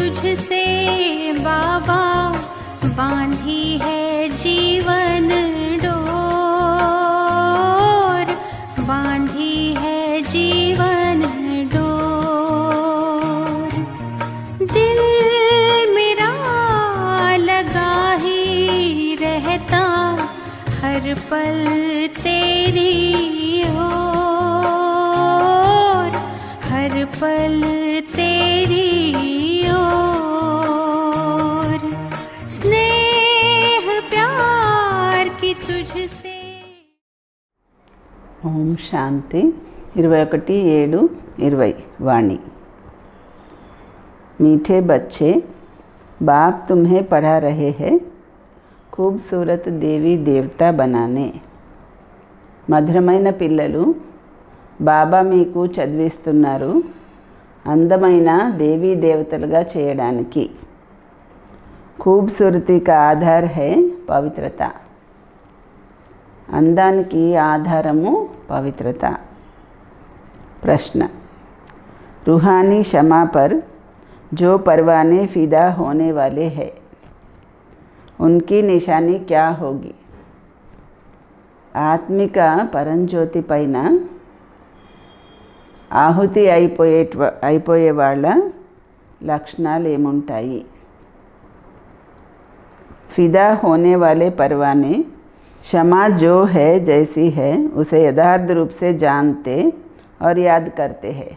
तुझसे बाबा बांधी है जीवन डोर, बांधी है जीवन डोर। दिल मेरा लगा ही रहता हर पल तेरी ओर, हर पल तेरी ओर। स्नेह प्यार की तुझसे। ఓం శాంతి 21/7/20 वाणी। मीठे बच्चे, बाप तुम्हें पढ़ा रहे हैं खूबसूरत देवी देवता बनाने। మధురమైన పిల్లలు, బాబా మీకు చదివిస్తున్నారు అందమైన దేవీ దేవతలుగా చేయడానికి। खूबसूरती का आधार है పవిత్రత। అందానికి ఆధారము పవిత్రత। प्रश्न, रूहानी क्षमा पर जो परवाने फिदा होने वाले हैं उनकी निशानी क्या होगी? ఆత్మిక పరంజ్యోతి పైన ఆహుతి అయిపోయే వాళ్ళ లక్షణాలు ఏముంటాయి? फिदा होने वाले परवाने क्षमा जो है जैसी है उसे यथार्थ रूप से जानते और याद करते हैं।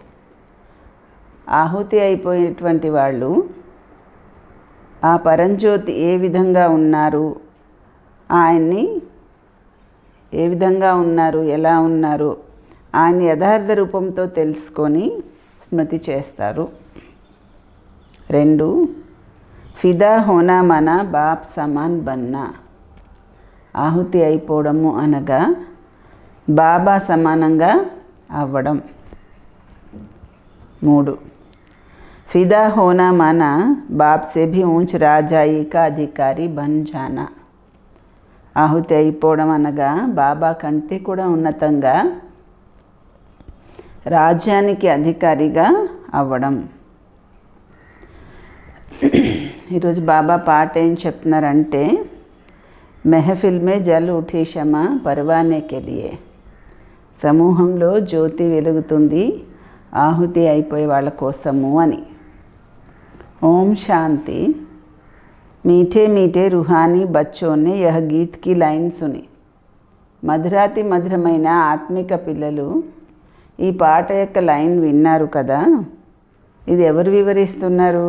ఆహుతి అయిపోయేటువంటి వాళ్ళు ఆ పరంజ్యోతి ఏ విధంగా ఉన్నారు, ఆయన్ని ఏ విధంగా ఉన్నారు, ఎలా ఉన్నారు, ఆయన యథార్థ రూపంతో తెలుసుకొని స్మృతి చేస్తారు। 2, ఫిదా హోనా మన బాప్ సమాన్ బన్నా। ఆహుతి అయిపోవడము అనగా బాబా సమానంగా అవ్వడం। 3, ఫిదా హోనా మన బాప్ సే భీ ఊంచ్ రాజాయి కా అధికారి బన్ జానా। ఆహుతి అయిపోవడం అనగా బాబా కంటే కూడా ఉన్నతంగా రాజ్యానికి అధికారిగా అవ్వడం। ఈరోజు బాబా పాట ఏం చెప్తున్నారంటే, మెహఫిల్ మే జల్ ఉఠీ షమా పర్వానే కే లియే। సమూహంలో జ్యోతి వెలుగుతుంది ఆహుతి అయిపోయే వాళ్ళ కోసము అని। ఓం శాంతి। मीठे मीठे रूहानी बच्चों ने यह गीत की लाइन सुनी। మధురాతి మధురమైన ఆత్మిక పిల్లలు ఈ పాట యొక్క లైన్ విన్నారు కదా। ఇది ఎవరు వివరిస్తున్నారు?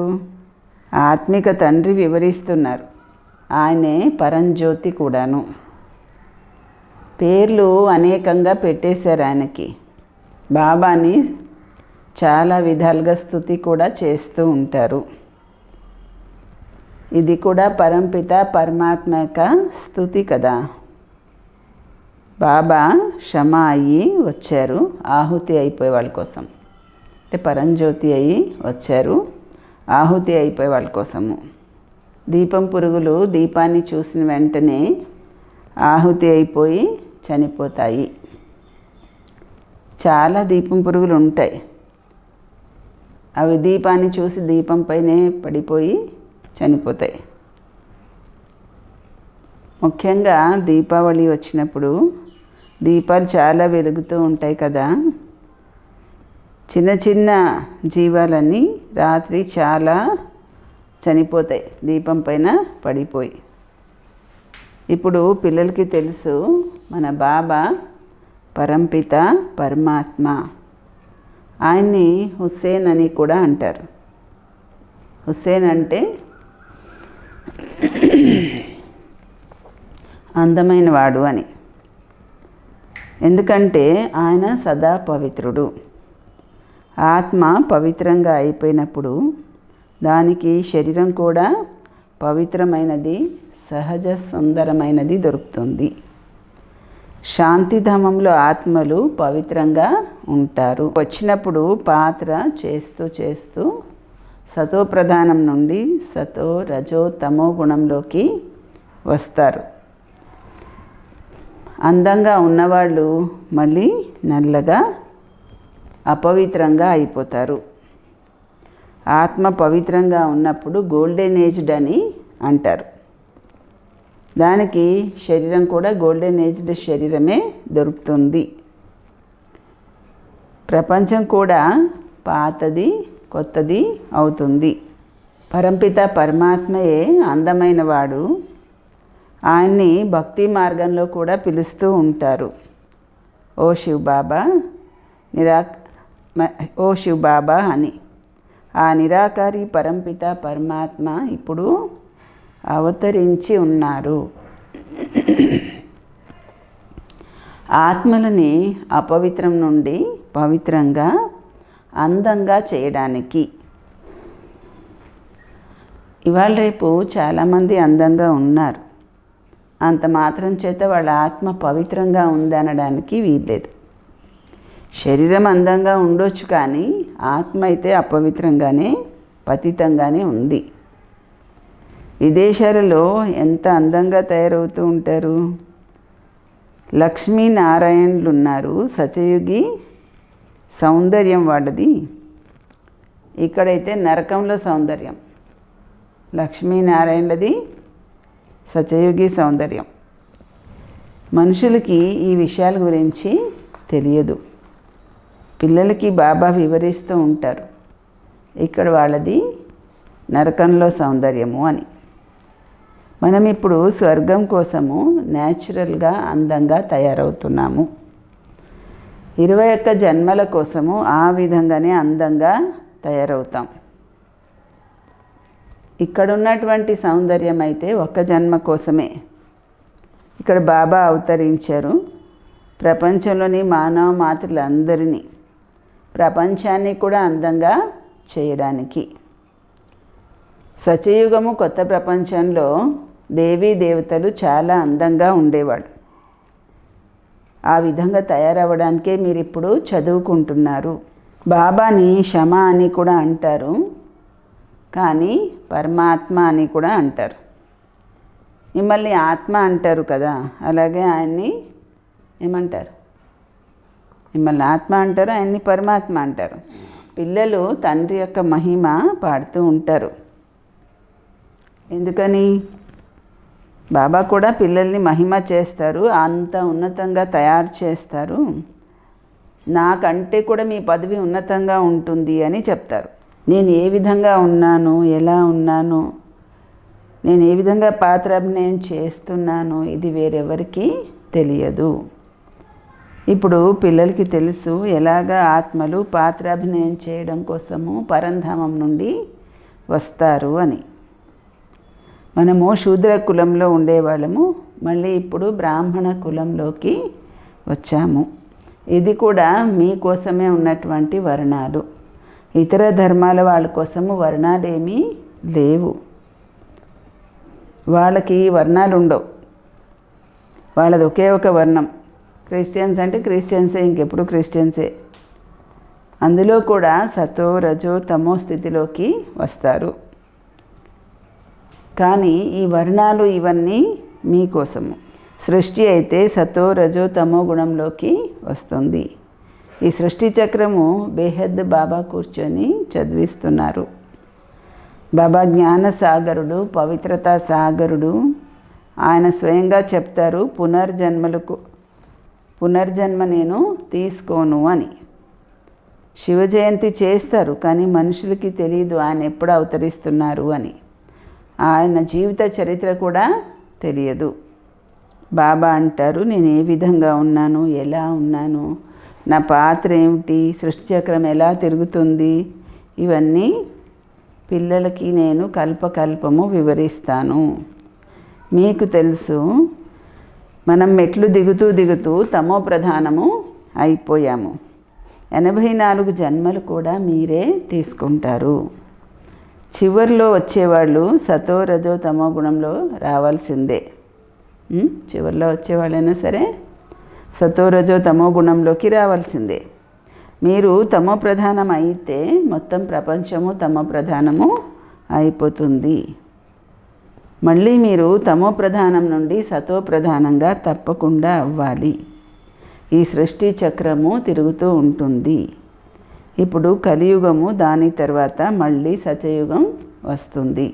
ఆత్మిక తండ్రి వివరిస్తున్నారు। ఆయనే పరంజ్యోతి కూడాను। పేర్లు అనేకంగా పెట్టేశారు ఆయనకి। బాబాని చాలా విధాలుగా స్తుతి కూడా చేస్తూ ఉంటారు। ఇది కూడా పరంపిత పరమాత్మ యొక్క స్తుతి కదా। బాబా క్షమ అయ్యి వచ్చారు ఆహుతి అయిపోయే వాళ్ళ కోసం, అంటే పరంజ్యోతి అయ్యి వచ్చారు ఆహుతి అయిపోయే వాళ్ళ కోసము। దీపం పురుగులు దీపాన్ని చూసిన వెంటనే ఆహుతి అయిపోయి చనిపోతాయి। చాలా దీపం పురుగులు ఉంటాయి, అవి దీపాన్ని చూసి దీపంపైనే పడిపోయి చనిపోతాయి। ముఖ్యంగా దీపావళి వచ్చినప్పుడు దీపాలు చాలా వెలుగుతూ ఉంటాయి కదా। చిన్న చిన్న జీవాలన్నీ రాత్రి చాలా చనిపోతాయి దీపం పైన పడిపోయి। ఇప్పుడు పిల్లలకి తెలుసు మన బాబా పరంపిత పరమాత్మ, ఆయన్ని హుస్సేన్ అని కూడా అంటారు। హుస్సేన్ అంటే అందమైన వాడు అని, ఎందుకంటే ఆయన సదా పవిత్రుడు। ఆత్మ పవిత్రంగా అయిపోయినప్పుడు దానికి శరీరం కూడా పవిత్రమైనది, సహజ సుందరమైనది దొరుకుతుంది। శాంతిధామంలో ఆత్మలు పవిత్రంగా ఉంటారు। వచ్చినప్పుడు పాత్ర చేస్తూ చేస్తూ సతో ప్రధానం నుండి సతో రజో తమో గుణంలోకి వస్తారు। అందంగా ఉన్నవాళ్ళు మళ్ళీ నల్లగా అపవిత్రంగా అయిపోతారు। ఆత్మ పవిత్రంగా ఉన్నప్పుడు గోల్డెన్ ఏజ్డ్ అని అంటారు. దానికి శరీరం కూడా గోల్డెన్ ఏజ్డ్ శరీరమే దొరుకుతుంది. ప్రపంచం కూడా పాతది కొత్తది అవుతుంది. పరంపిత పరమాత్మయే అందమైన వాడు. ఆయన్ని భక్తి మార్గంలో కూడా పిలుస్తూ ఉంటారు. ఓ శివ్ బాబా ఓ శివ్ బాబా అని. ఆ నిరాకారి పరంపిత పరమాత్మ ఇప్పుడు అవతరించి ఉన్నారు. ఆత్మలని అపవిత్రం నుండి పవిత్రంగా అందంగా చేయడానికి. ఇవాళ రేపు చాలామంది అందంగా ఉన్నారు. అంత మాత్రం చేత వాళ్ళ ఆత్మ పవిత్రంగా ఉందనడానికి వీల్లేదు. శరీరం అందంగా ఉండొచ్చు, కానీ ఆత్మ అయితే అపవిత్రంగానే పతితంగానే ఉంది. విదేశాలలో ఎంత అందంగా తయారవుతూ ఉంటారు. లక్ష్మీనారాయణులు ఉన్నారు. సత్యయుగి సౌందర్యం వాళ్ళది. ఇక్కడైతే నరకంలో సౌందర్యం. లక్ష్మీనారాయణులది సత్యయుగి సౌందర్యం. మనుషులకి ఈ విషయాల గురించి తెలియదు. పిల్లలకి బాబా వివరిస్తూ ఉంటారు, ఇక్కడ వాళ్ళది నరకంలో సౌందర్యము అని. మనం ఇప్పుడు స్వర్గం కోసము న్యాచురల్గా అందంగా తయారవుతున్నాము. 21 జన్మల కోసము ఆ విధంగానే అందంగా తయారవుతాం. ఇక్కడ ఉన్నటువంటి సౌందర్యం అయితే ఒక్క జన్మ కోసమే. ఇక్కడ బాబా అవతరించారు. ప్రపంచంలోని మానవ మాతృలందరినీ, ప్రపంచాన్ని కూడా అందంగా చేయడానికి. సత్యయుగము కొత్త ప్రపంచంలో దేవీ దేవతలు చాలా అందంగా ఉండేవాడు. ఆ విధంగా తయారవ్వడానికే మీరు ఇప్పుడు చదువుకుంటున్నారు. బాబాని క్షమ అని కూడా అంటారు, కానీ పరమాత్మ అని కూడా అంటారు. మిమ్మల్ని ఆత్మ అంటారు కదా, అలాగే ఆయన్ని ఏమంటారు? మిమ్మల్ని ఆత్మ అంటారు, ఆయన్ని పరమాత్మ అంటారు. పిల్లలు తండ్రి యొక్క మహిమ పాడుతూ ఉంటారు. ఎందుకని? బాబా కూడా పిల్లల్ని మహిమ చేస్తారు, అంత ఉన్నతంగా తయారు చేస్తారు. నాకంటే కూడా మీ పదవి ఉన్నతంగా ఉంటుంది అని చెప్తారు. నేను ఏ విధంగా ఉన్నాను, ఎలా ఉన్నాను, నేను ఏ విధంగా పాత్రాభినయం చేస్తున్నాను, ఇది వేరెవరికి తెలియదు. ఇప్పుడు పిల్లలకి తెలుసు ఎలాగా ఆత్మలు పాత్రాభినయం చేయడం కోసము పరంధామం నుండి వస్తారు అని. మనము శూద్ర కులంలో ఉండేవాళ్ళము, మళ్ళీ ఇప్పుడు బ్రాహ్మణ కులంలోకి వచ్చాము. ఇది కూడా మీకోసమే ఉన్నటువంటి వర్ణాలు. ఇతర ధర్మాల వాళ్ళ కోసము వర్ణాలు ఏమీ లేవు. వాళ్ళకి వర్ణాలు ఉండవు. వాళ్ళది ఒకే ఒక వర్ణం. క్రిస్టియన్స్ అంటే క్రిస్టియన్సే, ఇంకెప్పుడు క్రిస్టియన్సే. అందులో కూడా సతో రజో తమో స్థితిలోకి వస్తారు. కానీ ఈ వర్ణాలు ఇవన్నీ మీకోసము. సృష్టి అయితే సతో రజో తమో గుణంలోకి వస్తుంది. ఈ సృష్టి చక్రము బేహద్ బాబా కూర్చొని చదివిస్తున్నారు. బాబా జ్ఞాన సాగరుడు, పవిత్రతా సాగరుడు. ఆయన స్వయంగా చెప్తారు, పునర్జన్మ నేను తీసుకోను అని. శివ జయంతి చేస్తారు, కానీ మనుషులకి తెలియదు ఆయన ఎప్పుడు అవతరిస్తున్నారు అని. ఆయన జీవిత చరిత్ర కూడా తెలియదు. బాబా అంటారు, నేను ఏ విధంగా ఉన్నాను, ఎలా ఉన్నాను, నా పాత్ర ఏమిటి, సృష్టి చక్రం ఎలా తిరుగుతుంది, ఇవన్నీ పిల్లలకి నేను కల్పకల్పము వివరిస్తాను. మీకు తెలుసు, మనం మెట్లు దిగుతూ తమో ప్రధానము అయిపోయాము. 84 జన్మలు కూడా మీరే తీసుకుంటారు. చివరిలో వచ్చేవాళ్ళు సతో రజో తమో గుణంలో రావాల్సిందే. చివరిలో వచ్చేవాళ్ళైనా సరే సతో రజో తమో గుణంలోకి రావాల్సిందే. మీరు తమో ప్రధానం అయితే మొత్తం ప్రపంచము తమో ప్రధానము అయిపోతుంది. మళ్ళీ మీరు తమో ప్రధానం నుండి సతో ప్రధానంగా తప్పకుండా అవ్వాలి. ఈ సృష్టి చక్రము తిరుగుతూ ఉంటుంది. ఇప్పుడు కలియుగము, దాని తర్వాత మళ్ళీ సత్యయుగం వస్తుంది.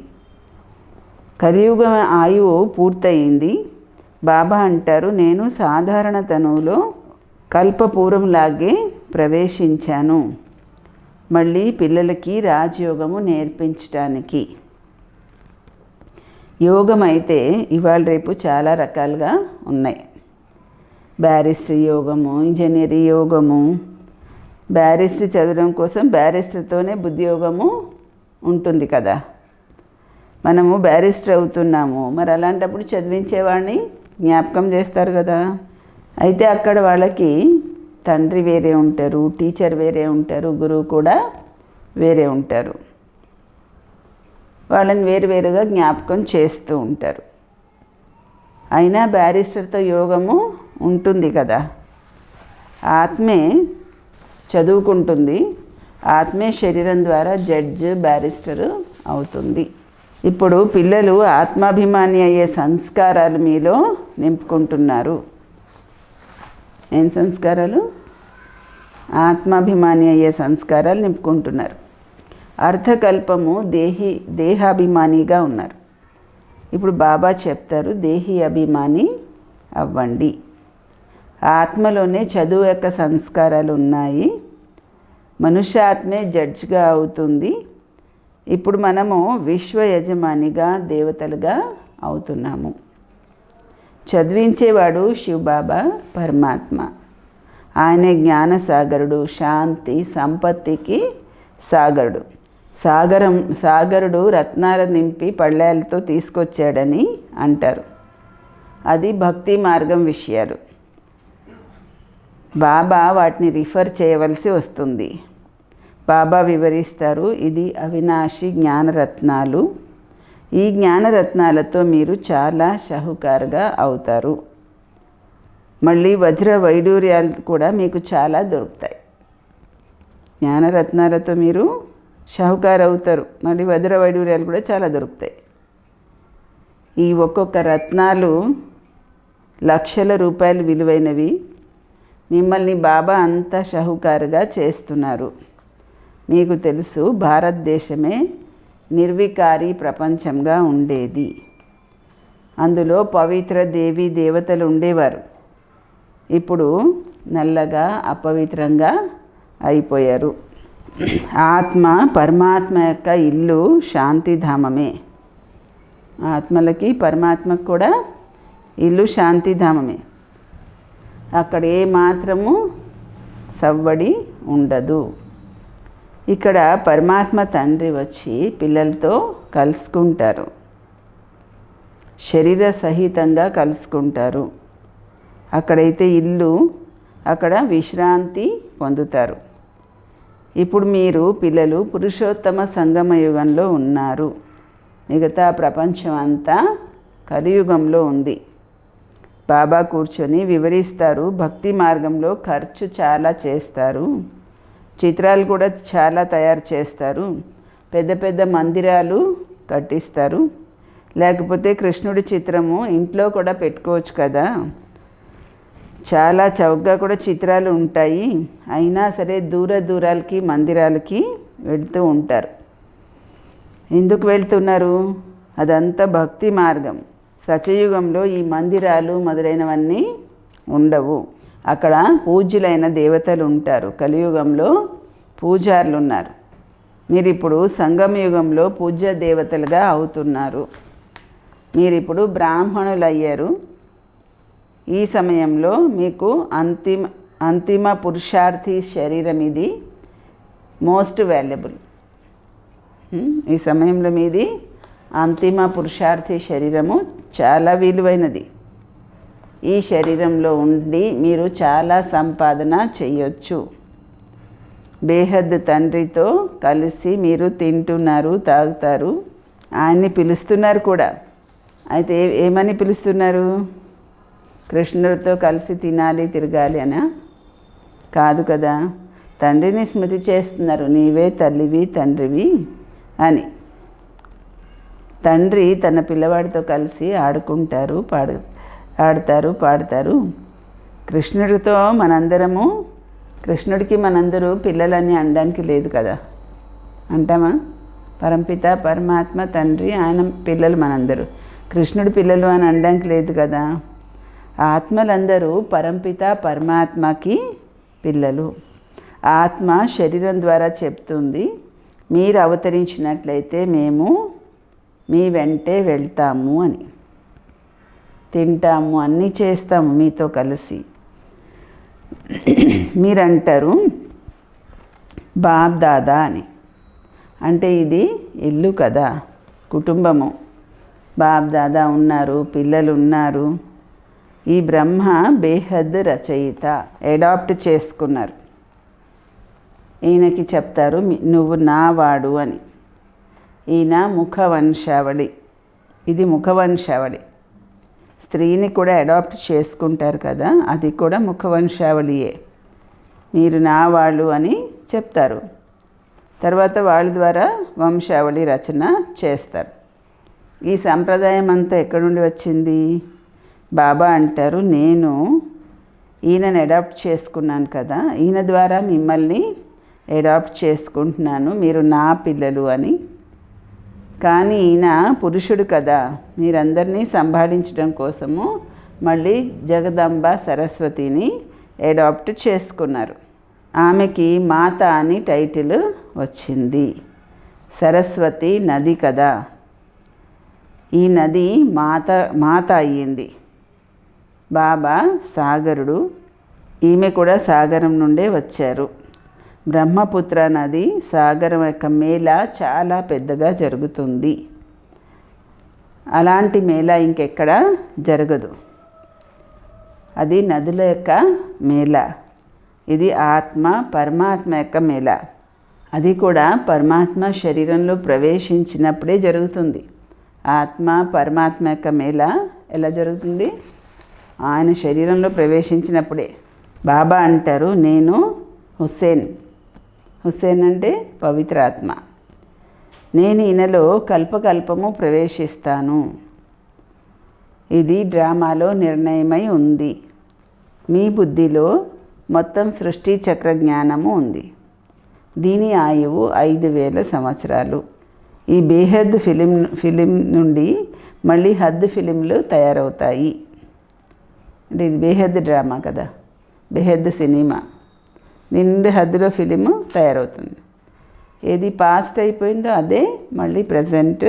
కలియుగం ఆయువు పూర్తయింది. బాబా అంటారు, నేను సాధారణ తనువులో కల్పపూర్వంలాగే ప్రవేశించాను, మళ్ళీ పిల్లలకి రాజయోగము నేర్పించడానికి. యోగం అయితే ఇవాళ రేపు చాలా రకాలుగా ఉన్నాయి. బ్యారిస్టర్ యోగము, ఇంజనీరింగ్ యోగము. బ్యారిస్టర్ చదవడం కోసం బ్యారిస్టర్తోనే బుద్ధి యోగము ఉంటుంది కదా. మనము బ్యారిస్టర్ అవుతున్నాము, మరి అలాంటప్పుడు చదివించేవాడిని జ్ఞాపకం చేస్తారు కదా. అయితే అక్కడ వాళ్ళకి తండ్రి వేరే ఉంటారు, టీచర్ వేరే ఉంటారు, గురువు కూడా వేరే ఉంటారు. వాళ్ళని వేరువేరుగా జ్ఞాపకం చేస్తూ ఉంటారు. అయినా బ్యారిస్టర్తో యోగము ఉంటుంది కదా. ఆత్మే చదువుకుంటుంది, ఆత్మే శరీరం ద్వారా జడ్జ్, బ్యారిస్టరు అవుతుంది. ఇప్పుడు పిల్లలు ఆత్మాభిమాని అయ్యే సంస్కారాలు మీలో నింపుకుంటున్నారు. ఏం సంస్కారాలు? ఆత్మాభిమాని అయ్యే సంస్కారాలు నింపుకుంటున్నారు. అర్థకల్పము దేహాభిమానిగా ఉన్నారు. ఇప్పుడు బాబా చెప్తారు, దేహి అభిమాని అవ్వండి. ఆత్మలోనే చదువు యొక్క సంస్కారాలు ఉన్నాయి. మనుష్యాత్మే జడ్జ్గా అవుతుంది. ఇప్పుడు మనము విశ్వ యజమానిగా, దేవతలుగా అవుతున్నాము. చదివించేవాడు శివబాబా పరమాత్మ. ఆయనే జ్ఞానసాగరుడు, శాంతి సంపత్తికి సాగరుడు. సాగరుడు రత్నాల నింపి పళ్ళాలతో తీసుకొచ్చాడని అంటారు. అది భక్తి మార్గం విషయాలు. బాబా వాటిని రిఫర్ చేయవలసి వస్తుంది. బాబా వివరిస్తారు, ఇది అవినాశి జ్ఞానరత్నాలు. ఈ జ్ఞానరత్నాలతో మీరు చాలా షాహుకారుగా అవుతారు. మళ్ళీ వజ్ర వైడూర్యాలు కూడా మీకు చాలా దొరుకుతాయి. జ్ఞానరత్నాలతో మీరు షాహుకారు అవుతారు, మళ్ళీ వజ్ర వైడూర్యాలు కూడా చాలా దొరుకుతాయి. ఈ ఒక్కొక్క రత్నాలు లక్షల రూపాయలు విలువైనవి. మిమ్మల్ని బాబా అంతా షాహుకారుగా చేస్తున్నారు. మీకు తెలుసు, భారతదేశమే నిర్వికారి ప్రపంచంగా ఉండేది. అందులో పవిత్ర దేవీ దేవతలు ఉండేవారు. ఇప్పుడు నల్లగా అపవిత్రంగా అయిపోయారు. ఆత్మ పరమాత్మ యొక్క ఇల్లు శాంతిధామమే. ఆత్మలకి పరమాత్మకు కూడా ఇల్లు శాంతిధామమే. అక్కడ ఏ మాత్రము సవ్వడి ఉండదు. ఇక్కడ పరమాత్మ తండ్రి వచ్చి పిల్లలతో కలుసుకుంటారు, శరీర సహితంగా కలుసుకుంటారు. అక్కడైతే ఇల్లు, అక్కడ విశ్రాంతి పొందుతారు. ఇప్పుడు మీరు పిల్లలు పురుషోత్తమ సంగమ యుగంలో ఉన్నారు. మిగతా ప్రపంచం అంతా కలియుగంలో ఉంది. బాబా కూర్చొని వివరిస్తారు, భక్తి మార్గంలో ఖర్చు చాలా చేస్తారు, చిత్రాలు కూడా చాలా తయారు చేస్తారు, పెద్ద పెద్ద మందిరాలు కట్టిస్తారు. లేకపోతే కృష్ణుడి చిత్రము ఇంట్లో కూడా పెట్టుకోవచ్చు కదా. చాలా చౌకగా కూడా చిత్రాలు ఉంటాయి. అయినా సరే దూరాలకి మందిరాలకి వెళ్తూ ఉంటారు. ఎందుకు వెళ్తున్నారు? అదంతా భక్తి మార్గం. సత్యయుగంలో ఈ మందిరాలు మొదలైనవన్నీ ఉండవు. అక్కడ పూజ్యులైన దేవతలు ఉంటారు. కలియుగంలో పూజారులు ఉన్నారు. మీరు ఇప్పుడు సంగమయుగంలో పూజ్య దేవతలుగా అవుతున్నారు. మీరు ఇప్పుడు బ్రాహ్మణులు అయ్యారు. ఈ సమయంలో మీకు అంతిమ పురుషార్థి శరీరం ఇది మోస్ట్ వాల్యుబుల్. ఈ సమయంలో మీది అంతిమ పురుషార్థి శరీరము చాలా విలువైనది. ఈ శరీరంలో ఉండి మీరు చాలా సంపాదన చేయొచ్చు. బేహద్ తండ్రితో కలిసి మీరు తింటున్నారు, తాగుతారు, ఆయన్ని పిలుస్తున్నారు కూడా. అయితే ఏమని పిలుస్తున్నారు? కృష్ణుడితో కలిసి తినాలి, తిరగాలి అనా? కాదు కదా. తండ్రిని స్మృతి చేస్తున్నారు, నీవే తల్లివి తండ్రివి అని. తండ్రి తన పిల్లవాడితో కలిసి ఆడుకుంటారు, ఆడతారు, పాడతారు. కృష్ణుడితో మనందరము కృష్ణుడికి మనందరూ పిల్లలని అనడానికి లేదు కదా, అంటామా? పరంపిత పరమాత్మ తండ్రి, ఆయన పిల్లలు మనందరూ. కృష్ణుడి పిల్లలు అని అనడానికి లేదు కదా. ఆత్మలందరూ పరంపిత పరమాత్మకి పిల్లలు. ఆత్మ శరీరం ద్వారా చెప్తుంది, మీరు అవతరించినట్లయితే మేము మీ వెంటే వెళ్తాము అని. తింటాము, అన్నీ చేస్తాము మీతో కలిసి. మీరంటారు బాప్ దాదా అని. అంటే ఇది ఇల్లు కదా, కుటుంబము. బాప్ దాదా ఉన్నారు, పిల్లలు ఉన్నారు. ఈ బ్రహ్మ బేహద్ రచయిత, అడాప్ట్ చేసుకున్నారు. ఈయనకి చెప్తారు నువ్వు నా వాడు అని. ఈయన ముఖవంశావళి, ఇది ముఖవంశావళి. స్త్రీని కూడా అడాప్ట్ చేసుకుంటారు కదా, అది కూడా ముఖవంశావళియే. మీరు నా వాళ్ళు అని చెప్తారు. తర్వాత వాళ్ళ ద్వారా వంశావళి రచన చేస్తారు. ఈ సంప్రదాయం అంతా ఎక్కడి నుండి వచ్చింది? బాబా అంటారు, నేను ఈయనని అడాప్ట్ చేసుకున్నాను కదా, ఈయన ద్వారా మిమ్మల్ని అడాప్ట్ చేసుకుంటున్నాను, మీరు నా పిల్లలు అని. కానీ ఈయన పురుషుడు కదా, మీరందరినీ సంభాళించడం కోసము మళ్ళీ జగదంబ సరస్వతిని అడాప్ట్ చేసుకున్నారు. ఆమెకి మాత అని టైటిల్ వచ్చింది. సరస్వతి నది కదా, ఈ నది మాత అయ్యింది. బాబా సాగరుడు, ఈమె కూడా సాగరం నుండే వచ్చారు. బ్రహ్మపుత్ర నది సాగరం యొక్క మేళ చాలా పెద్దగా జరుగుతుంది. అలాంటి మేళ ఇంకెక్కడ జరగదు. అది నదుల యొక్క మేళ. ఇది ఆత్మ పరమాత్మ యొక్క మేళ. అది కూడా పరమాత్మ శరీరంలో ప్రవేశించినప్పుడే జరుగుతుంది. ఆత్మ పరమాత్మ యొక్క మేళ ఎలా జరుగుతుంది? ఆయన శరీరంలో ప్రవేశించినప్పుడే. బాబా అంటారు, నేను హుస్సేన్. హుస్సేన్ అంటే పవిత్రాత్మ. నేను ఈయనలో కల్పకల్పము ప్రవేశిస్తాను. ఇది డ్రామాలో నిర్ణయమై ఉంది. మీ బుద్ధిలో మొత్తం సృష్టి చక్ర జ్ఞానము ఉంది. దీని ఆయువు 5000 సంవత్సరాలు. ఈ బేహద్ ఫిలిం నుండి మళ్ళీ హద్ ఫిలింలు తయారవుతాయి. అంటే ఇది బేహద్ డ్రామా కదా, బేహద్ సినిమా. దీని నుండి హద్దులో ఫిలిము తయారవుతుంది. ఏది పాస్ట్ అయిపోయిందో అదే మళ్ళీ ప్రజెంట్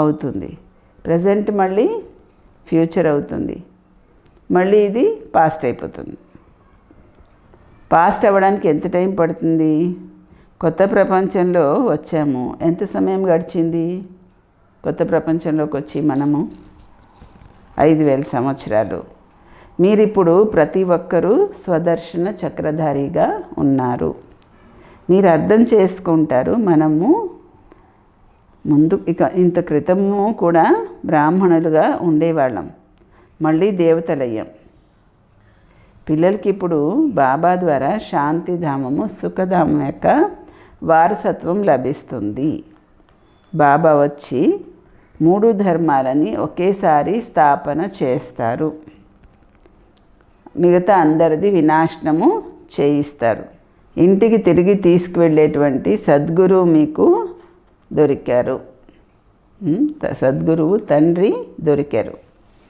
అవుతుంది. ప్రజెంట్ మళ్ళీ ఫ్యూచర్ అవుతుంది. మళ్ళీ ఇది పాస్ట్ అయిపోతుంది. పాస్ట్ అవ్వడానికి ఎంత టైం పడుతుంది? కొత్త ప్రపంచంలో వచ్చాము, ఎంత సమయం గడిచింది? కొత్త ప్రపంచంలోకి వచ్చి మనము 5000 సంవత్సరాలు. మీరిప్పుడు ప్రతి ఒక్కరూ స్వదర్శన చక్రధారిగా ఉన్నారు. మీరు అర్థం చేసుకుంటారు, మనము ఇంత క్రితము కూడా బ్రాహ్మణులుగా ఉండేవాళ్ళం, మళ్ళీ దేవతలయ్యాం. పిల్లలకి ఇప్పుడు బాబా ద్వారా శాంతిధామము సుఖధామం యొక్క వారసత్వం లభిస్తుంది. బాబా వచ్చి 3 ధర్మాలని ఒకేసారి స్థాపన చేస్తారు. మిగతా అందరిది వినాశనము చేయిస్తారు. ఇంటికి తిరిగి తీసుకువెళ్ళేటువంటి సద్గురువు మీకు దొరికారు. సద్గురువు తండ్రి దొరికారు.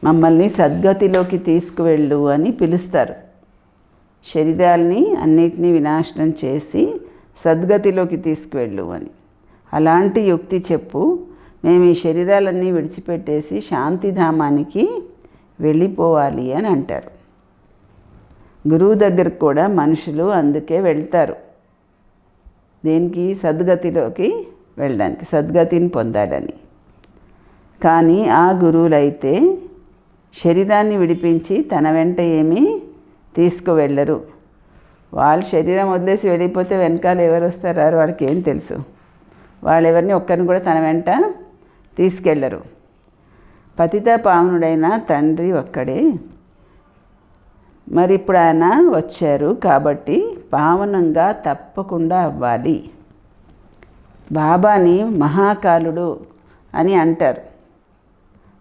మమ్మల్ని సద్గతిలోకి తీసుకువెళ్ళు అని పిలుస్తారు. శరీరాల్ని అన్నిటినీ వినాశనం చేసి సద్గతిలోకి తీసుకువెళ్ళు అని. అలాంటి యుక్తి చెప్పు, మేము ఈ శరీరాలన్నీ విడిచిపెట్టేసి శాంతిధామానికి వెళ్ళిపోవాలి అని అంటారు. గురువు దగ్గరకు కూడా మనుషులు అందుకే వెళ్తారు. దేనికి? సద్గతిలోకి వెళ్ళడానికి, సద్గతిని పొందాలని. కానీ ఆ గురువులైతే శరీరాన్ని విడిపించి తన వెంట ఏమీ తీసుకువెళ్ళరు. వాళ్ళు శరీరం వదిలేసి వెళ్ళిపోతే వెనకాల ఎవరు వస్తారో వాళ్ళకి ఏం తెలుసు? వాళ్ళు ఎవరిని ఒక్కరిని కూడా తన వెంట తీసుకెళ్ళరు. పతిత పావనుడైన తండ్రి ఒక్కడే. మరి ఇప్పుడు ఆయన వచ్చారు కాబట్టి పావనంగా తప్పకుండా అవ్వాలి. బాబాని మహాకాలుడు అని అంటారు.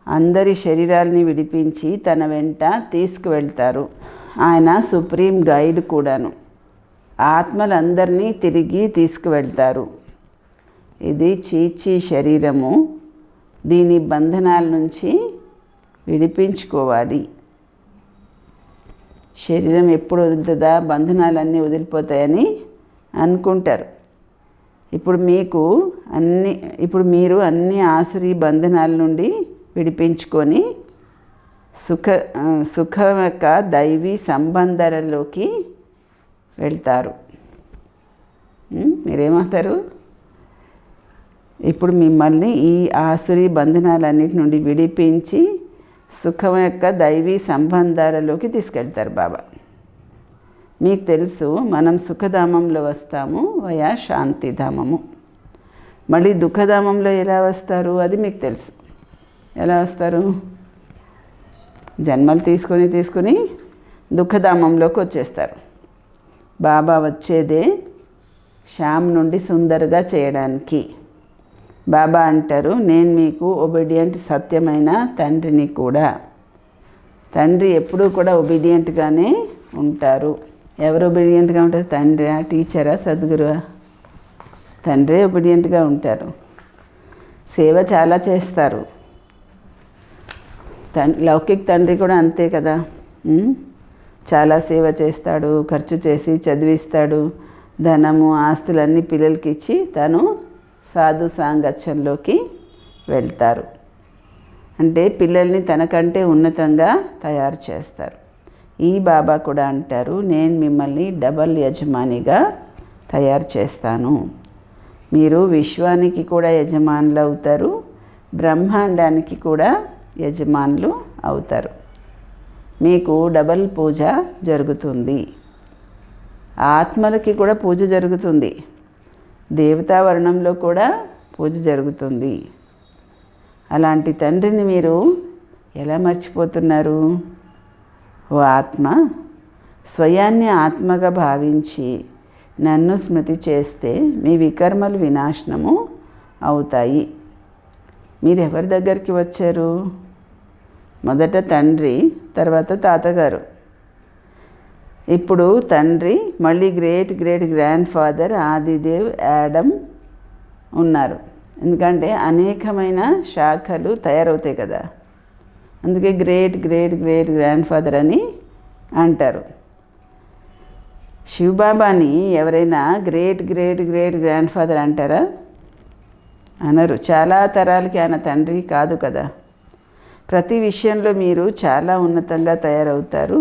అందరి శరీరాలని విడిపించి తన వెంట తీసుకువెళ్తారు. ఆయన సుప్రీం గైడ్ కూడాను. ఆత్మలందరినీ తిరిగి తీసుకువెళ్తారు. ఇది చీచీ శరీరము, దీని బంధనాల నుంచి విడిపించుకోవాలి. శరీరం ఎప్పుడు వదులుతుందా, బంధనాలన్నీ వదిలిపోతాయని అనుకుంటారు. ఇప్పుడు మీరు అన్ని ఆసురీ బంధనాల నుండి విడిపించుకొని సుఖం యొక్క దైవీ సంబంధాలలోకి వెళ్తారు. మీరేమవుతారు? ఇప్పుడు మిమ్మల్ని ఈ ఆసురీ బంధనాలన్నిటి నుండి విడిపించి సుఖం యొక్క దైవీ సంబంధాలలోకి తీసుకెళ్తారు బాబా. మీకు తెలుసు, మనం సుఖధామంలో వస్తాము వయా శాంతిధామము. మళ్ళీ దుఃఖధామంలో ఎలా వస్తారు అది మీకు తెలుసు. ఎలా వస్తారు? జన్మలు తీసుకొని దుఃఖధామంలోకి వచ్చేస్తారు. బాబా వచ్చేదే శ్యామ్ నుండి సుందరగా చేయడానికి. బాబా అంటారు, నేను మీకు ఒబీడియంట్ సత్యమైన తండ్రిని కూడా. తండ్రి ఎప్పుడూ కూడా ఒబీడియంట్గానే ఉంటారు. ఎవరు ఒబీడియంట్గా ఉంటారు? తండ్రియా, టీచరా, సద్గురువా? తండ్రే ఒబీడియంట్గా ఉంటారు. సేవ చాలా చేస్తారు. లౌకిక తండ్రి కూడా అంతే కదా. చాలా సేవ చేస్తాడు, ఖర్చు చేసి చదివిస్తాడు, ధనము ఆస్తులన్నీ పిల్లలకి ఇచ్చి తను సాధు సాంగత్యంలోకి వెళ్తారు. అంటే పిల్లల్ని తనకంటే ఉన్నతంగా తయారు చేస్తారు. ఈ బాబా కూడా అంటారు, నేను మిమ్మల్ని డబల్ యజమానిగా తయారు చేస్తాను. మీరు విశ్వానికి కూడా యజమానులు అవుతారు, బ్రహ్మాండానికి కూడా యజమానులు అవుతారు. మీకు డబల్ పూజ జరుగుతుంది. ఆత్మలకి కూడా పూజ జరుగుతుంది. దేవతావర్ణంలో కూడా పూజ జరుగుతుంది. అలాంటి తండ్రిని మీరు ఎలా మర్చిపోతున్నారు? ఓ ఆత్మ, స్వయాన్ని ఆత్మగా భావించి నన్ను స్మృతి చేస్తే మీ వికర్మలు వినాశనము అవుతాయి. మీరు ఎవరి దగ్గరికి వచ్చారు? మొదట తండ్రి, తర్వాత తాతగారు. ఇప్పుడు తండ్రి, మళ్ళీ great grand father Adidev Adam ఉన్నారు. ఎందుకంటే అనేకమైన శాఖలు తయారవుతాయి కదా, అందుకే గ్రేట్ గ్రాండ్ ఫాదర్ అని అంటారు. శివబాబాని ఎవరైనా గ్రేట్ గ్రాండ్ ఫాదర్ అంటారా? అనరు. చాలా తరాలకి ఆయన తండ్రి కాదు కదా. ప్రతి విషయంలో మీరు చాలా ఉన్నతంగా తయారవుతారు.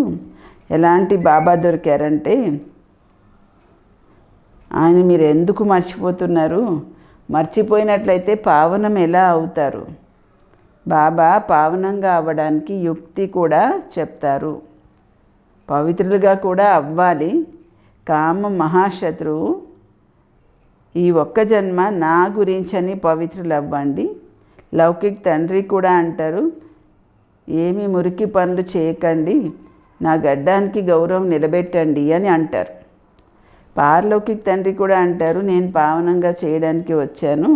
ఎలాంటి బాబా దొరికారంటే ఆయన మీరు ఎందుకు మర్చిపోతున్నారు? మర్చిపోయినట్లయితే పావనం ఎలా అవుతారు? బాబా పావనంగా అవ్వడానికి యుక్తి కూడా చెప్తారు. పవిత్రులుగా కూడా అవ్వాలి. కామ మహాశత్రువు, ఈ ఒక్క జన్మ నా గురించని పవిత్రులు అవ్వండి. లౌకిక తండ్రి కూడా అంటారు, ఏమి మురికి పనులు చేయకండి, నా గడ్డానికి గౌరవం నిలబెట్టండి అని అంటారు. పారలౌకిక తండ్రి కూడా అంటారు, నేను పావనంగా చేయడానికి వచ్చాను,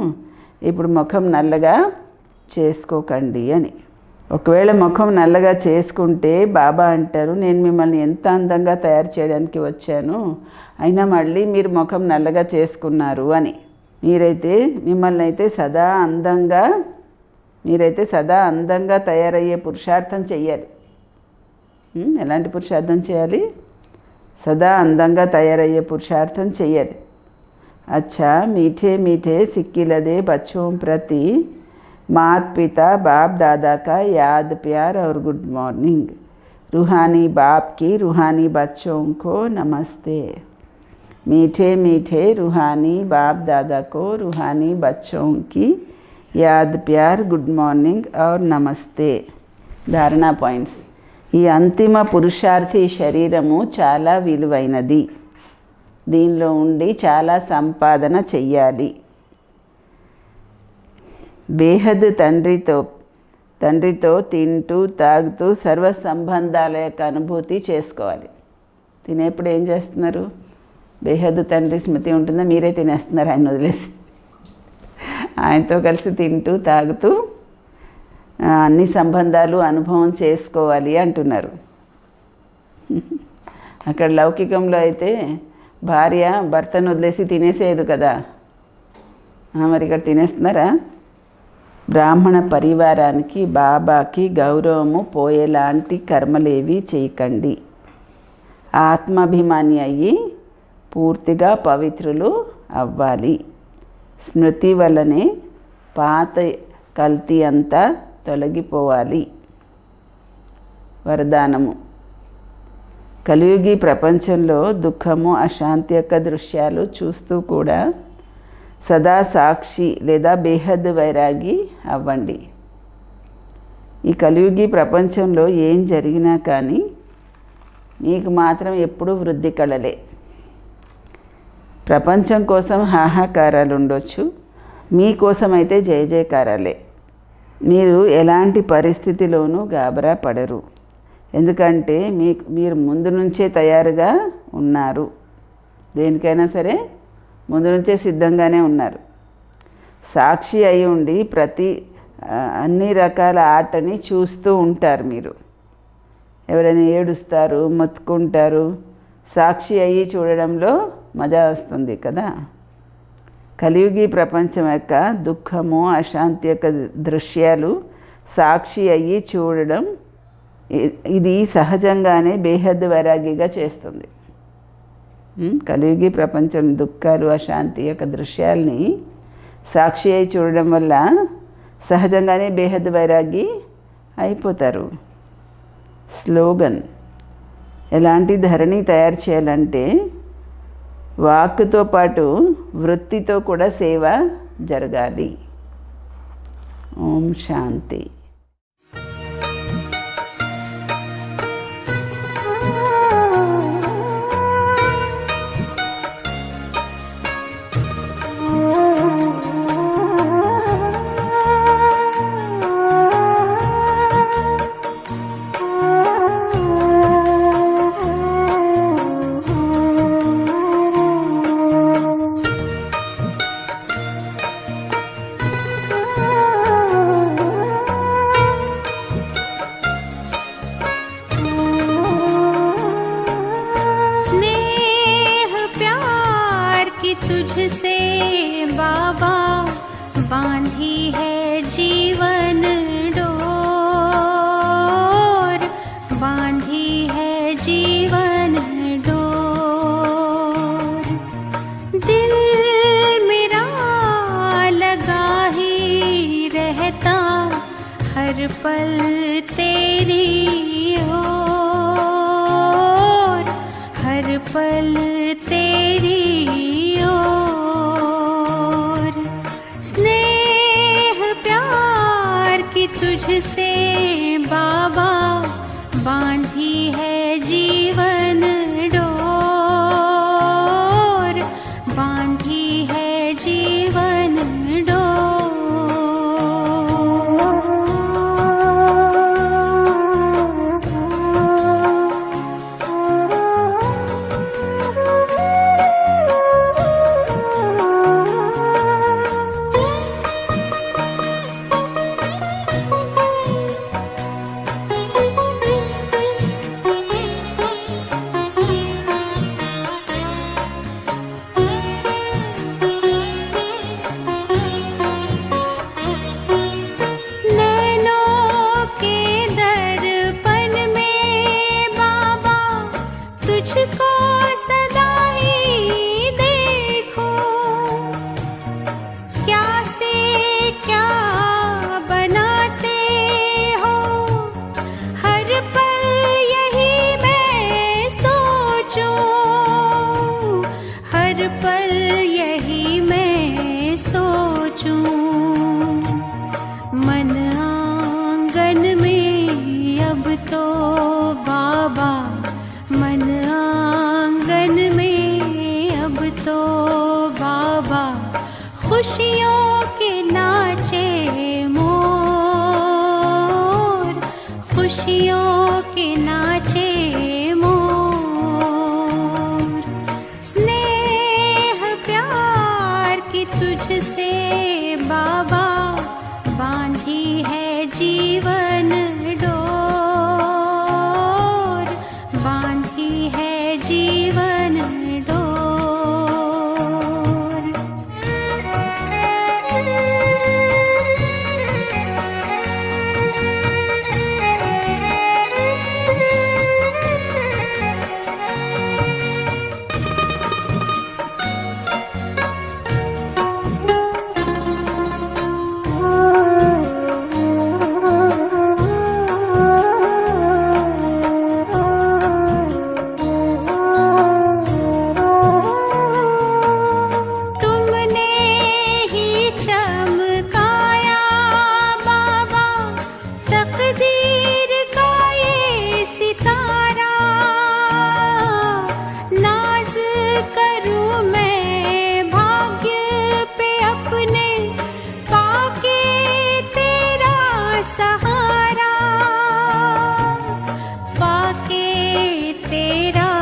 ఇప్పుడు ముఖం నల్లగా చేసుకోకండి అని. ఒకవేళ ముఖం నల్లగా చేసుకుంటే బాబా అంటారు, నేను మిమ్మల్ని ఎంత అందంగా తయారు చేయడానికి వచ్చాను, అయినా మళ్ళీ మీరు ముఖం నల్లగా చేసుకున్నారు అని. మిమ్మల్ని అయితే సదా అందంగా తయారయ్యే పురుషార్థం చెయ్యాలి. ఎలాంటి పురుషార్థం చేయాలి? సదా అందంగా తయారయ్యే పురుషార్థం చెయ్యాలి. అచ్చా, మీఠే సిక్కిలదే బచ్చోం ప్రతి मात पिता बाप दादा का याद प्यार और गुड मॉर्निंग. रूहानी बाप की रूहानी बच्चों को नमस्ते. मीठे रूहानी बाप दादा को रूहानी बच्चों की याद प्यार गुड मॉर्निंग और नमस्ते. धारणा पॉइंट्स. ఈ అంతిమ పురుషార్థి శరీరము చాలా విలువైనది. దీనిలో ఉండి చాలా సంపాదన చెయ్యాలి. బేహద్ తండ్రితో తింటూ తాగుతూ సర్వ సంబంధాల యొక్క అనుభూతి చేసుకోవాలి. తినేప్పుడు ఏం చేస్తున్నారు? బేహద్ తండ్రి స్మృతి ఉంటుందా? మీరే తినేస్తున్నారు ఆయన వదిలేసి. ఆయనతో కలిసి తింటూ తాగుతూ అన్ని సంబంధాలు అనుభవం చేసుకోవాలి అంటున్నారు. అక్కడ లౌకికంలో అయితే భార్య భర్తను వదిలేసి తినేసేది కదా, మరి ఇక్కడ తినేస్తున్నారా? బ్రాహ్మణ పరివారానికి బాబాకి గౌరవము పోయేలాంటి కర్మలేవి చేయకండి. ఆత్మాభిమాని అయ్యి పూర్తిగా పవిత్రులు అవ్వాలి. స్మృతి వల్లనే పాత కల్తీ అంతా తొలగిపోవాలి. వరదానము. కలియుగి ప్రపంచంలో దుఃఖము, అశాంతి యొక్క దృశ్యాలు చూస్తూ కూడా సదా సాక్షి లేదా బేహద్ వైరాగి అవ్వండి. ఈ కలియుగి ప్రపంచంలో ఏం జరిగినా కానీ మీకు మాత్రం ఎప్పుడూ వృద్ధి కళలే. ప్రపంచం కోసం హాహాకారాలు ఉండొచ్చు, మీకోసమైతే జయ జయకారాలే. మీరు ఎలాంటి పరిస్థితిలోనూ గాబరా పడరు, ఎందుకంటే మీరు ముందు నుంచే తయారుగా ఉన్నారు. దేనికైనా సరే ముందు నుంచే సిద్ధంగానే ఉన్నారు. సాక్షి అయి ఉండి అన్ని రకాల ఆటని చూస్తూ ఉంటారు. మీరు ఎవరైనా ఏడుస్తారు, మొత్తుకుంటారు, సాక్షి అయ్యి చూడడంలో మజా వస్తుంది కదా. కలియుగి ప్రపంచం యొక్క దుఃఖము, అశాంతి యొక్క దృశ్యాలు సాక్షి అయ్యి చూడడం ఇది సహజంగానే బేహద్ వైరాగిగా చేస్తుంది. కలియుగి ప్రపంచం దుఃఖాలు, అశాంతి యొక్క దృశ్యాల్ని సాక్షి అయి చూడడం వల్ల సహజంగానే బేహద్ వైరాగి అయిపోతారు. స్లోగన్. ఎలాంటి ధరణి తయారు చేయాలంటే వాక్కుతో పాటు వృత్తితో కూడా సేవ జరగాలి. ఓం శాంతి. तुझसे बाबा बांधी है जीवन डोर, बांधी है जीवन डोर। दिल मेरा लगा ही रहता हर पल तेरी ओर, हर पल तेरी तुझसे बाबा बांधी है जीवन डोर, बांधी है जीवन तुझको सदा ही देखूं, क्या से क्या बनाते हो, हर पल यही मैं सोचूं, हर पल यही मैं सोचूं। मन आंगन में अब तो बाबा, मन आंगन में अब तो बाबा, खुशियों के नाचे मोर, खुशियों के नाचे मोर। स्नेह प्यार की तुझसे बाबा बांधी है जीवन डोर, बांधी है जीवन डोर। सहारा, पाके तेरा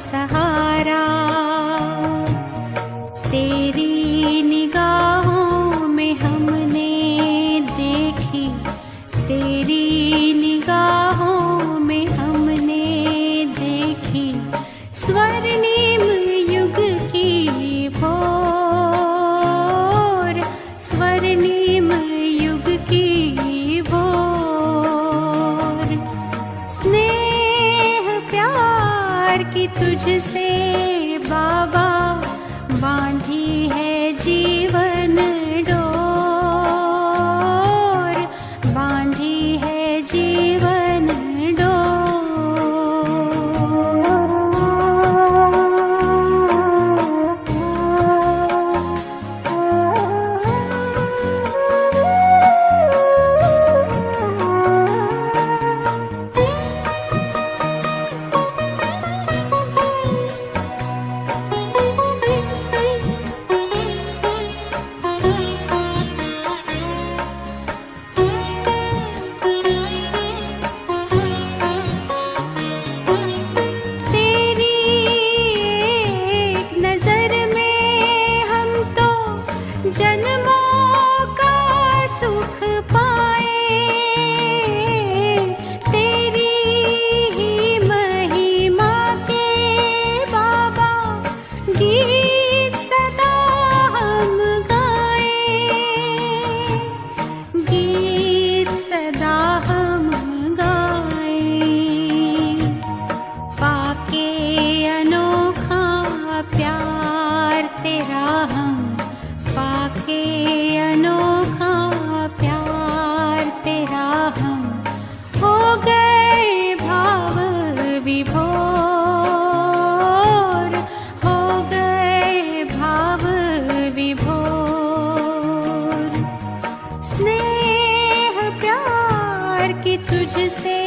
सहारा। तेरी निगाहों में हमने देखी, तेरी निगाहों में हमने देखी स्वर्णिम युग की भोर, स्वर्णिम युग की भोर। स्नेह प्यार की तुझसे बाबा बांधी है जीवन डोर, बांधी है जीवन जन्मों का सुख पाए। तेरी ही महिमा के बाबा गीत सदा हम गाए, गीत सदा हम गाए। पाके अनोखा प्यार तेरा हम, पाके अनोखा प्यार तेरा हम हो गए भाव विभोर, हो गए भाव विभोर। स्नेह प्यार की तुझसे